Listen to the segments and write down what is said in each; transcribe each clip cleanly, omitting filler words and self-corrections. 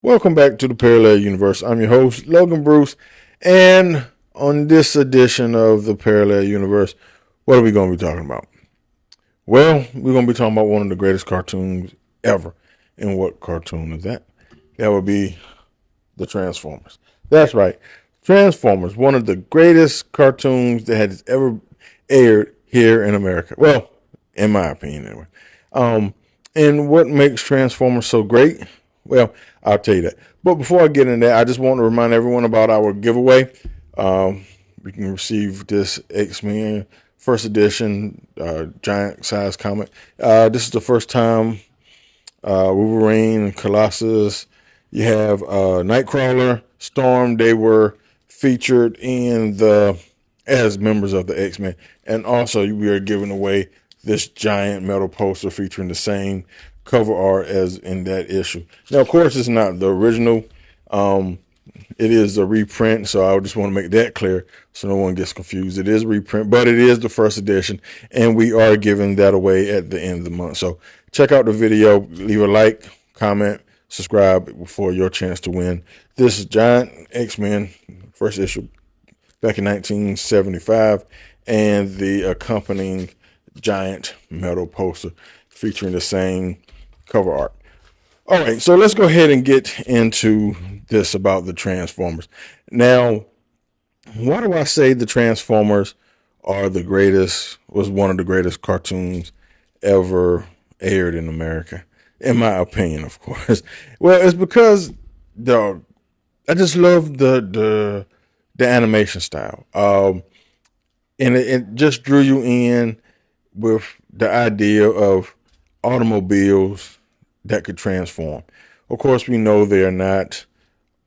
Welcome back to the Parallel Universe. I'm your host, Logan Bruce, and on this edition of the Parallel Universe, what are we going to be talking about? Well, we're going to be talking about one of the greatest cartoons ever. And what cartoon is that? That would be the Transformers. That's right. Transformers, one of the greatest cartoons that has ever aired here in America. Well, in my opinion, anyway. And what makes Transformers so great? Well, I'll tell you that. But before I get into that, I just want to remind everyone about our giveaway. You can receive this X-Men first edition giant size comic. This is the first time Wolverine, Colossus. You have Nightcrawler, Storm. They were featured in as members of the X-Men, and also we are giving away this giant metal poster featuring the same cover art as in that issue. Now, of course, it's not the original. It is a reprint, so I just want to make that clear so no one gets confused. It is a reprint, but it is the first edition, and we are giving that away at the end of the month. So check out the video, leave a like, comment, subscribe for your chance to win this giant X-Men first issue back in 1975 and the accompanying giant metal poster featuring the same cover art. All right, so let's go ahead and get into this about the Transformers. Now, why do I say the Transformers was one of the greatest cartoons ever aired in America? In my opinion, of course. Well, it's because I just love the animation style. And it just drew you in with the idea of automobiles that could transform. Of course, we know they are not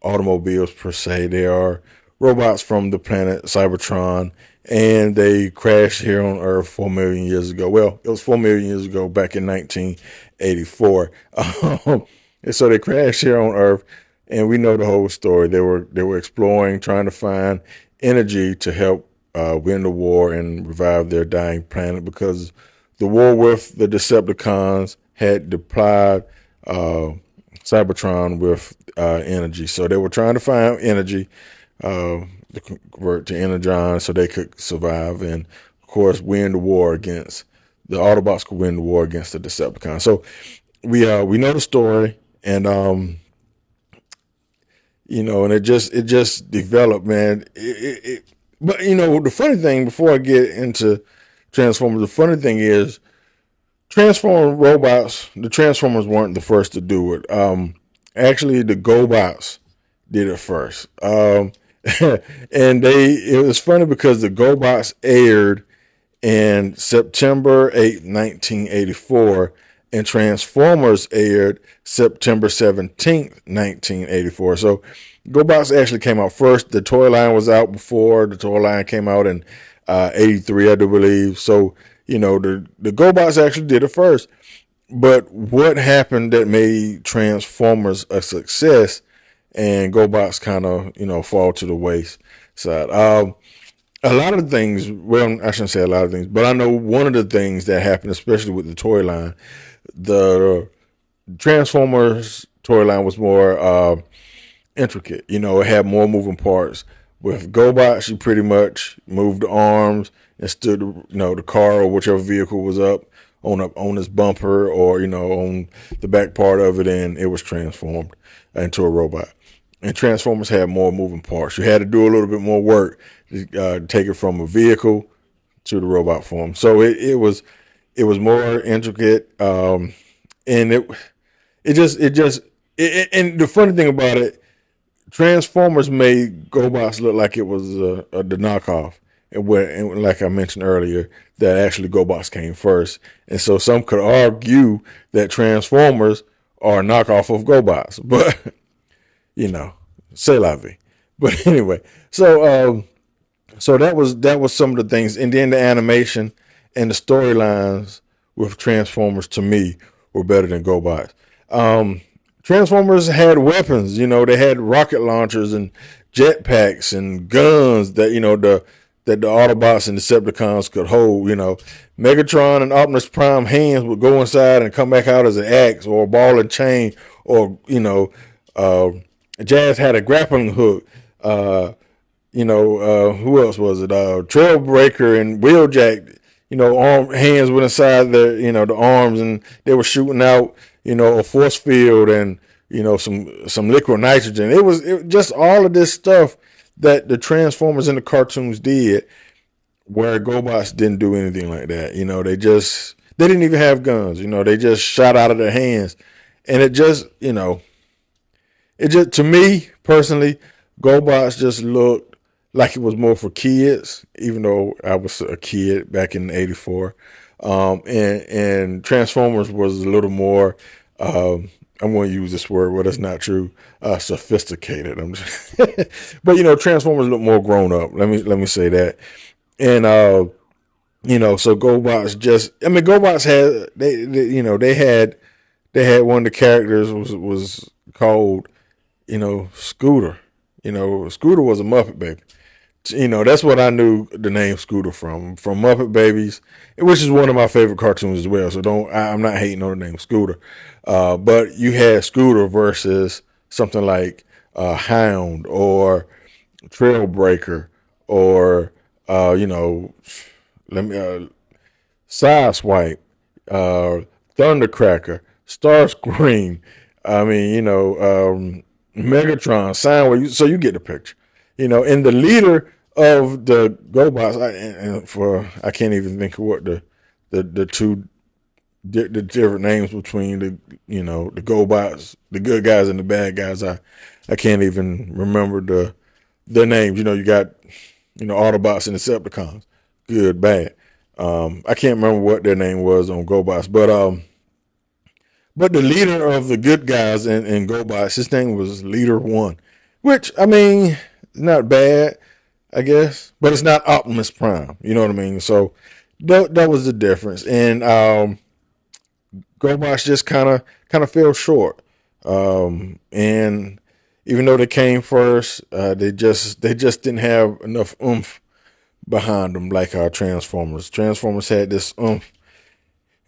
automobiles per se. They are robots from the planet Cybertron, and they crashed here on Earth 4 million years ago. Well, it was 4 million years ago back in 1984. And so they crashed here on Earth, and we know the whole story. They were exploring, trying to find energy to help win the war and revive their dying planet because the war with the Decepticons had depleted Cybertron with energy. So they were trying to find energy to convert to energon so they could survive and, of course, win the war against the Autobots could win the war against the Decepticons. So we know the story, and and it just developed, man. But the funny thing before I get into Transformers, the funny thing is the Transformers weren't the first to do it. Actually, the GoBots did it first. And it was funny because the GoBots aired in September 8th, 1984, and Transformers aired September 17th, 1984. So GoBots actually came out first. The toy line was out before. The toy line came out in 83, I do believe. So, the GoBots actually did it first. But what happened that made Transformers a success and GoBots kind of, fall to the wayside? A lot of things, well, I shouldn't say a lot of things, but I know one of the things that happened, especially with the toy line, the Transformers toy line was more intricate. It had more moving parts. With GoBots, you pretty much moved the arms and stood, the car or whichever vehicle was up on its bumper or, on the back part of it, and it was transformed into a robot. And Transformers had more moving parts. You had to do a little bit more work to take it from a vehicle to the robot form. So it was more intricate, and and the funny thing about it, Transformers made GoBots look like it was the knockoff, and like I mentioned earlier, that actually GoBots came first, and so some could argue that Transformers are a knockoff of GoBots, but c'est la vie. But anyway, so that was some of the things, and then the animation and the storylines with Transformers to me were better than GoBots. Transformers had weapons, they had rocket launchers and jetpacks and guns that that the Autobots and Decepticons could hold. Megatron and Optimus Prime hands would go inside and come back out as an axe or a ball and chain, or Jazz had a grappling hook. Who else was it? Trailbreaker and Wheeljack. Hands went inside the arms, and they were shooting out, a force field and some liquid nitrogen. It just all of this stuff that the Transformers in the cartoons did, where GoBots didn't do anything like that. They didn't even have guns. They just shot out of their hands, and it just to me personally, GoBots just looked like it was more for kids, even though I was a kid back in '84. And Transformers was a little more. I'm going to use this word, but it's not true. Sophisticated. But Transformers look more grown up. Let me say that. And so GoBots GoBots had they had one of the characters was called Scooter. Scooter was a Muppet Baby. That's what I knew the name Scooter from Muppet Babies, which is one of my favorite cartoons as well. So I'm not hating on the name Scooter, but you had Scooter versus something like Hound or Trailbreaker or let me Sideswipe, Thundercracker, Starscream. I mean, Megatron, Soundwave. So you get the picture. And the leader of the GoBots, I can't even think of what the two the different names between the GoBots, the good guys and the bad guys. I can't even remember their names. You got Autobots and Decepticons, good, bad. I can't remember what their name was on GoBots, but the leader of the good guys in GoBots, his name was Leader One, which I mean, not bad, I guess, but it's not Optimus Prime. You know what I mean? So that was the difference, and GoBots just kind of fell short. And even though they came first, they just didn't have enough oomph behind them like our Transformers. Transformers had this oomph,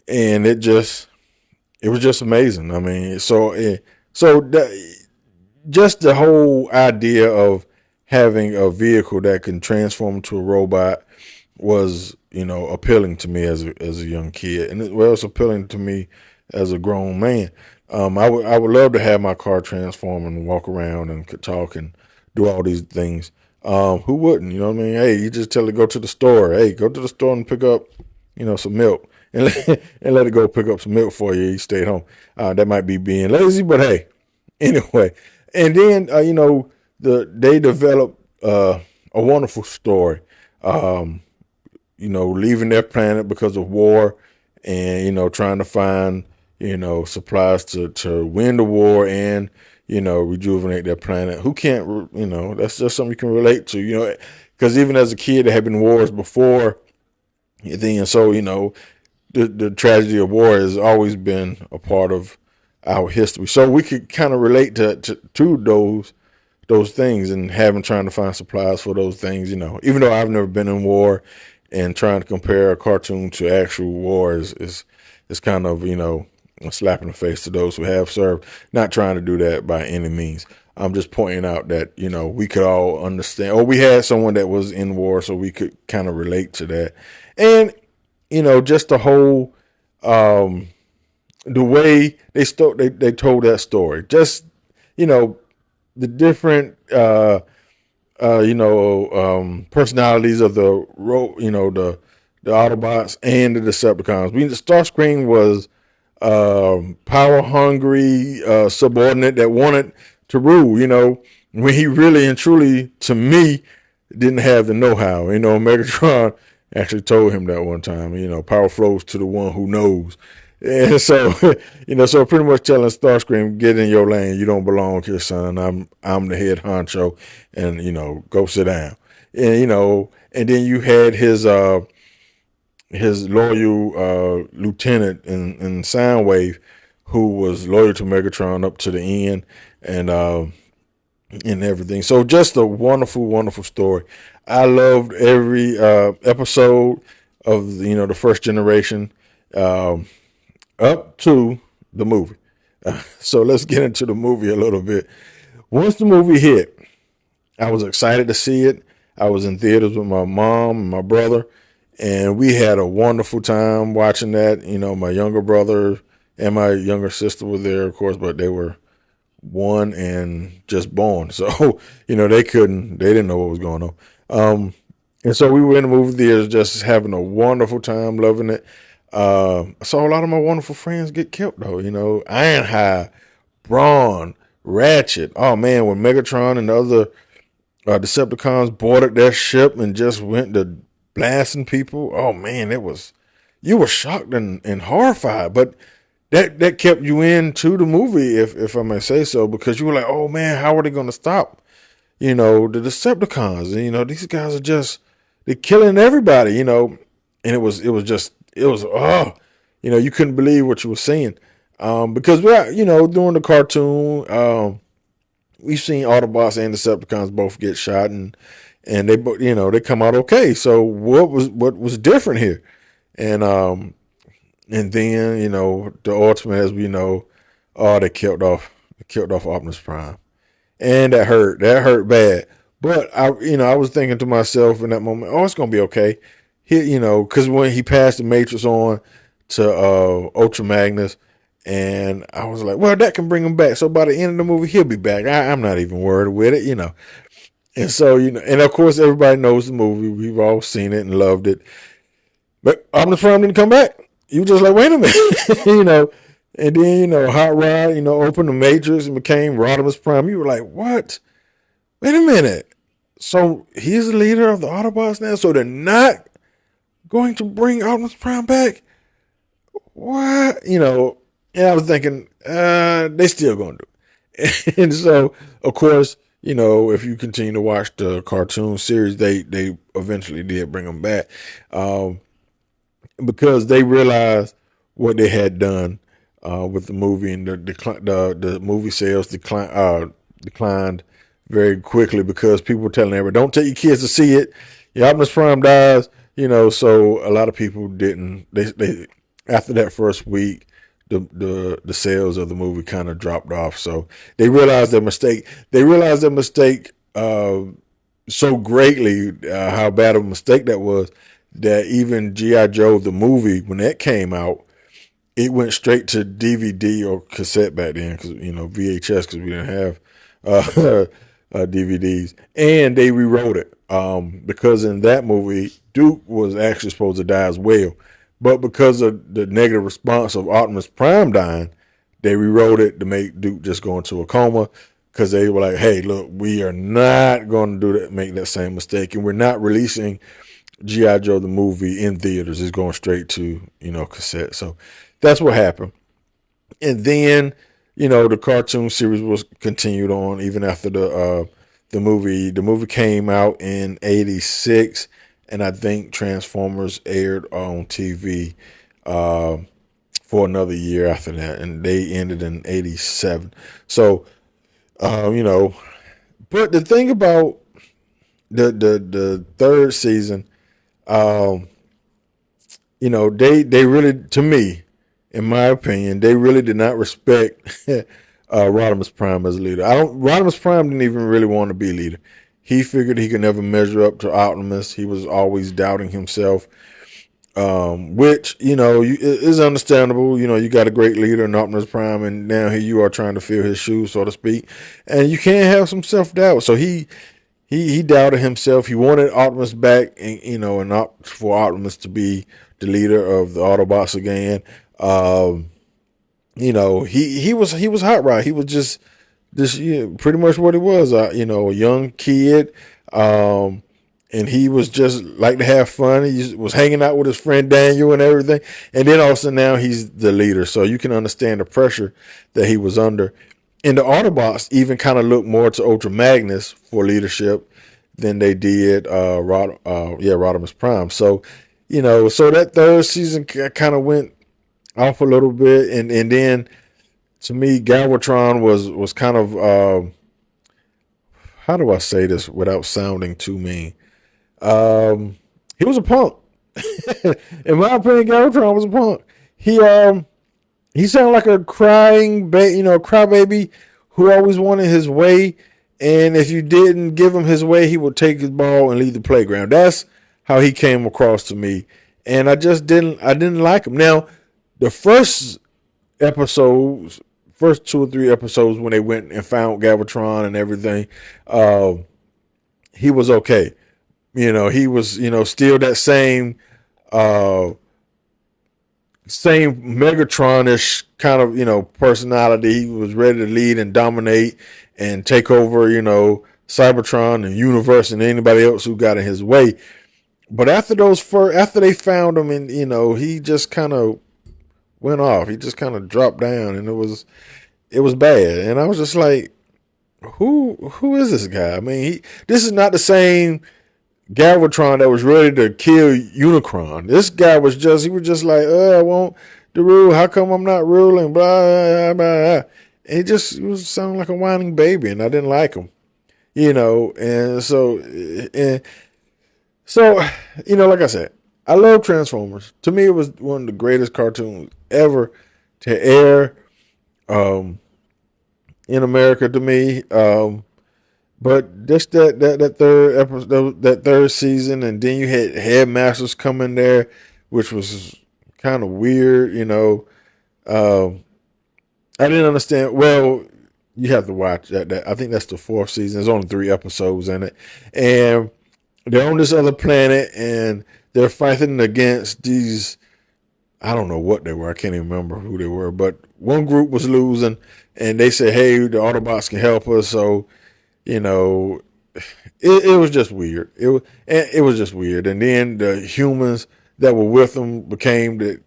and it was just amazing. I mean, just the whole idea of having a vehicle that can transform into a robot was, appealing to me as a young kid, and it's appealing to me as a grown man. I would love to have my car transform and walk around and could talk and do all these things. Who wouldn't? You know what I mean? Hey, you just tell it go to the store. Hey, go to the store and pick up, some milk, and let it go pick up some milk for you. You stay home. That might be being lazy, but hey, anyway. And then they developed a wonderful story. Leaving their planet because of war, and trying to find supplies to win the war and rejuvenate their planet. Who can't? That's just something you can relate to. Because even as a kid, there had been wars before then, so the tragedy of war has always been a part of our history. So we could kind of relate to those things, and having trying to find supplies for those things. Even though I've never been in war, and trying to compare a cartoon to actual war is kind of a slap in the face to those who have served. Not trying to do that by any means. I'm just pointing out that we could all understand, or we had someone that was in war, so we could kind of relate to that, and just the whole the way they told that story. Just the different personalities of the Autobots and the Decepticons. The Starscream was power hungry, subordinate that wanted to rule. When he really and truly, to me, didn't have the know-how. Megatron actually told him that one time. Power flows to the one who knows. And so, so pretty much telling Starscream, get in your lane. You don't belong here, son. I'm the head honcho, and go sit down. And then you had his loyal lieutenant in Soundwave, who was loyal to Megatron up to the end, and everything. So just a wonderful, wonderful story. I loved every episode of the first generation. Up to the movie. So let's get into the movie a little bit. Once the movie hit, I was excited to see it. I was in theaters with my mom and my brother, and we had a wonderful time watching that. You know, my younger brother and my younger sister were there, of course, but they were one and just born, so they didn't know what was going on. And so we were in the movie theaters, just having a wonderful time, loving it. I saw a lot of my wonderful friends get killed, though. You know, Ironhide, Brawn, Ratchet. Oh man, when Megatron and the other Decepticons boarded their ship and just went to blasting people. Oh man, you were shocked and horrified, but that kept you into the movie, if I may say so, because you were like, oh man, how are they going to stop? The Decepticons, and these guys are they're killing everybody, and you couldn't believe what you were seeing, because during the cartoon, we've seen Autobots and Decepticons both get shot, and they come out okay. So what was different here? And then the Ultimate, as we know, oh, they killed off Optimus Prime, and that hurt bad. But I was thinking to myself in that moment, oh, it's gonna be okay. Because when he passed the Matrix on to Ultra Magnus, and I was like, well, that can bring him back. So by the end of the movie, he'll be back. I'm not even worried with it. And so and of course, everybody knows the movie. We've all seen it and loved it. But Optimus Prime didn't come back. You were just like, wait a minute, And then Hot Rod, opened the Matrix and became Rodimus Prime. You were like, what? Wait a minute. So he's the leader of the Autobots now. So they're not going to bring Optimus Prime back. What? And I was thinking, they still gonna do it. And so, of course, if you continue to watch the cartoon series, they eventually did bring them back. Because they realized what they had done with the movie, and the movie sales declined very quickly, because people were telling everybody, don't take your kids to see it. Your Optimus Prime dies. So a lot of people didn't. They after that first week, the sales of the movie kind of dropped off. So they realized their mistake. So greatly, how bad of a mistake that was, that even G.I. Joe, the movie, when that came out, it went straight to DVD or cassette back then, because, VHS, because we didn't have DVDs. And they rewrote it, because in that movie, Duke was actually supposed to die as well. But because of the negative response of Optimus Prime dying, they rewrote it to make Duke just go into a coma, because they were like, hey, look, we are not going to do that, make that same mistake. And we're not releasing G.I. Joe the movie in theaters. Is going straight to cassette. So that's what happened. And then the cartoon series was continued on even after the movie. The movie came out in '86, and I think Transformers aired on TV for another year after that, and they ended in '87. So but the thing about the third season, um, they really, to me, in my opinion, they really did not respect Rodimus Prime as a leader. Rodimus Prime didn't even really want to be leader. He figured he could never measure up to Optimus. He was always doubting himself, which is understandable. You got a great leader in Optimus Prime, and now here you are trying to fill his shoes, so to speak, and you can't have some self doubt. So he doubted himself. He wanted Optimus back, and for Optimus to be the leader of the Autobots again. He was Hot Rod. He was just this, pretty much what he was. A young kid, and he was just like to have fun. He was hanging out with his friend Daniel and everything. And then also now he's the leader, so you can understand the pressure that he was under. And the Autobots even kind of looked more to Ultra Magnus for leadership than they did Rodimus Prime. So, so that third season kind of went off a little bit, and then to me, Galvatron was kind of how do I say this without sounding too mean? He was a punk. In my opinion, Galvatron was a punk. He he sounded like a crybaby who always wanted his way. And if you didn't give him his way, he would take his ball and leave the playground. That's how he came across to me. And I didn't like him. Now, the episodes, first 2 or 3 episodes when they went and found Galvatron and everything, uh, he was okay. He was, still that uh, same Megatron-ish kind of, personality. He was ready to lead and dominate and take over, Cybertron and Universe and anybody else who got in his way. But after they found him, and he just kind of went off. He just kind of dropped down, and it was bad. And I was just like, who is this guy? I mean, this is not the same Galvatron that was ready to kill Unicron. This guy was just like, I want the rule. How come I'm not ruling? Blah, blah, blah. And he was sounding like a whining baby, and I didn't like him. And so, like I said, I love Transformers. To me, it was one of the greatest cartoons ever to air in America to me. But just that third episode, that third season, and then you had Headmasters come in there, which was kind of weird. I didn't understand. Well, you have to watch that. I think that's the fourth season. There's only 3 episodes in it, and they're on this other planet, and they're fighting against these. I don't know what they were. I can't even remember who they were. But one group was losing, and they said, "Hey, the Autobots can help us." So you know, it was just weird. It was just weird. And then the humans that were with them became the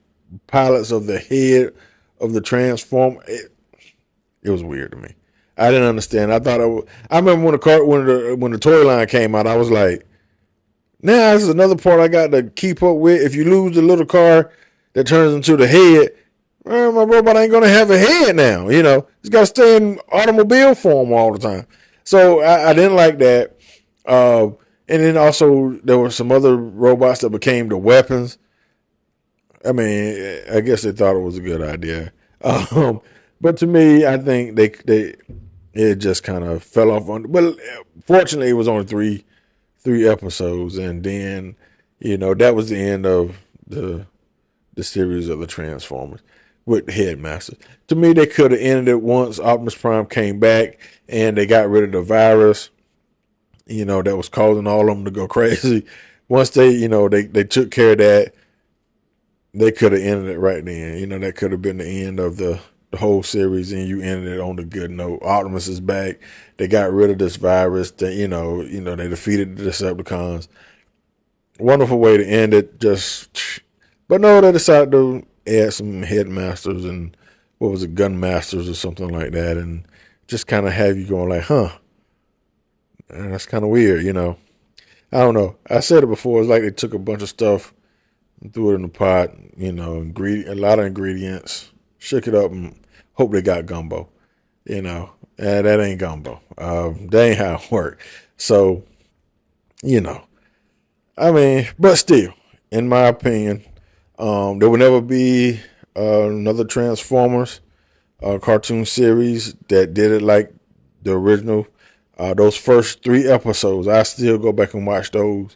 pilots of the head of the transform. It was weird to me. I didn't understand. I remember when the toy line came out, I was like, now this is another part I got to keep up with. If you lose the little car that turns into the head, my robot ain't gonna have a head now. It's got to stay in automobile form all the time. So I didn't like that. And then also there were some other robots that became the weapons. I mean, I guess they thought it was a good idea. But to me, I think it just kind of fell off on. But fortunately, it was only three episodes, and then that was the end of the series of the Transformers with Headmasters. To me, they could have ended it once Optimus Prime came back and they got rid of the virus, that was causing all of them to go crazy. Once they took care of that, they could have ended it right then. That could have been the end of the whole series, and you ended it on the good note. Optimus is back. They got rid of this virus. They defeated the Decepticons. Wonderful way to end it. But no, they decided to add some Headmasters and what was it, Gun Masters or something like that, and just kind of have you going like, huh, that's kind of weird, I don't know. I said it before. It's like they took a bunch of stuff and threw it in the pot, a lot of ingredients, shook it up, and hope they got gumbo, and that ain't gumbo. That ain't how it works. So, I mean, but still, in my opinion, there will never be another Transformers cartoon series that did it like the original. Those first 3 episodes, I still go back and watch those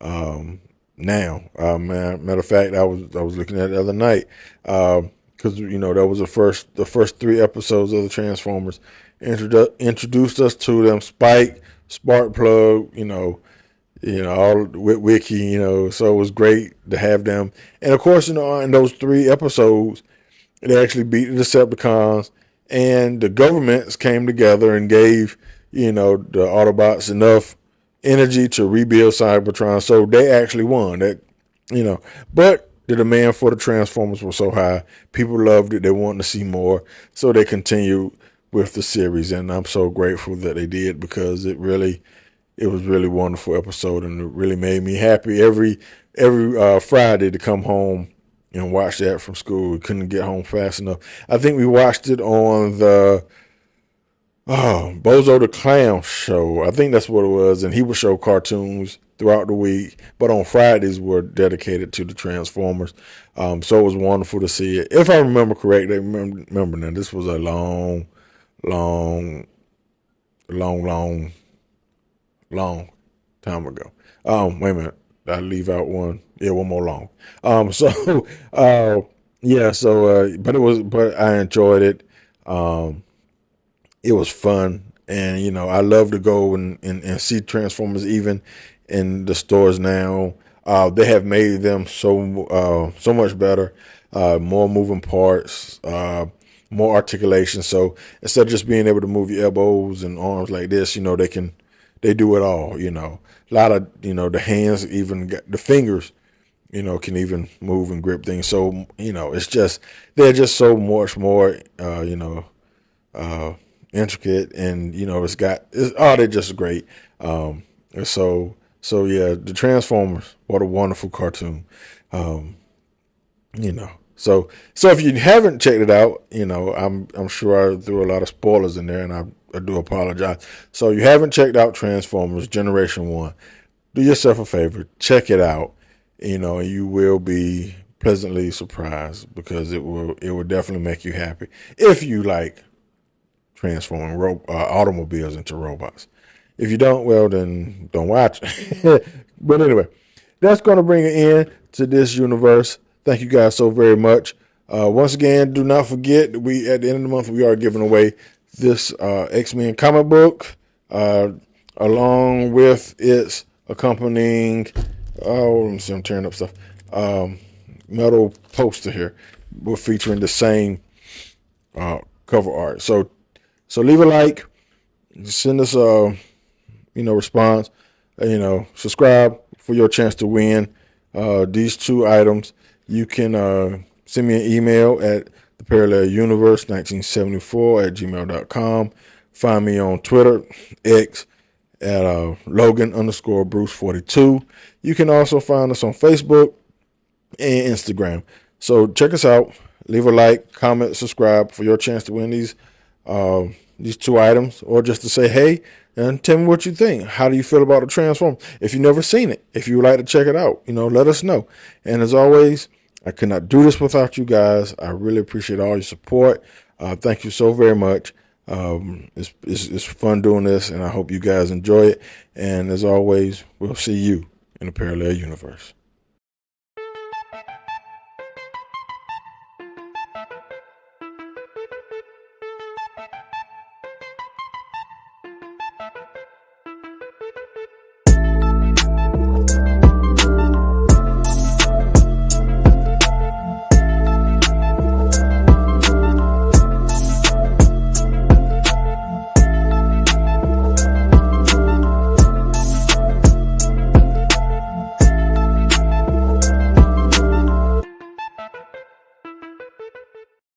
now. Matter of fact, I was looking at it the other night because that was the first 3 episodes of the Transformers introduced us to them. Spike, Sparkplug, all with Wiki, so it was great to have them. And of course, in those 3 episodes, they actually beat the Decepticons, and the governments came together and gave, the Autobots enough energy to rebuild Cybertron. So they actually won that, but the demand for the Transformers was so high. People loved it. They wanted to see more. So they continued with the series. And I'm so grateful that they did, because it was really a wonderful episode, and it really made me happy every Friday to come home and watch that from school. We couldn't get home fast enough. I think we watched it on the Bozo the Clown show. I think that's what it was, and he would show cartoons throughout the week, but on Fridays were dedicated to the Transformers. So it was wonderful to see it. If I remember correctly, remember now, this was a long, long, long, long, long time ago. Wait a minute. Did I leave out one? Yeah, one more long. So yeah, but I enjoyed it. Um, it was fun, and I love to go and see Transformers even in the stores now. They have made them so much better, more moving parts, more articulation. So instead of just being able to move your elbows and arms like this, they do it all. A lot of the hands, even the fingers, can even move and grip things. So it's just they're just so much more. Uh, Intricate, and they're just great. Um, so yeah, the Transformers, what a wonderful cartoon. Um, so if you haven't checked it out, I'm sure I threw a lot of spoilers in there, and I do apologize. So you haven't checked out Transformers Generation One, do yourself a favor, check it out. And you will be pleasantly surprised, because it will definitely make you happy if you like transforming automobiles into robots. If you don't, well, then don't watch. But anyway, that's going to bring an end to this universe. Thank you guys so very much. Once again, do not forget, we at the end of the month we are giving away this X-Men comic book, along with its accompanying. Oh, let me see, I'm tearing up stuff. Metal poster here. We're featuring the same cover art. So leave a like, send us a response, subscribe for your chance to win these two items. You can send me an email at the Parallel Universe 1974 at gmail.com. Find me on Twitter, X, at Logan_Bruce42. You can also find us on Facebook and Instagram. So check us out. Leave a like, comment, subscribe for your chance to win these two items, or just to say hey and tell me what you think. How do you feel about the Transform? If you've never seen it, if you would like to check it out, let us know. And as always, I could not do this without you guys. I really appreciate all your support. Thank you so very much. It's fun doing this, and I hope you guys enjoy it. And as always, we'll see you in a parallel universe.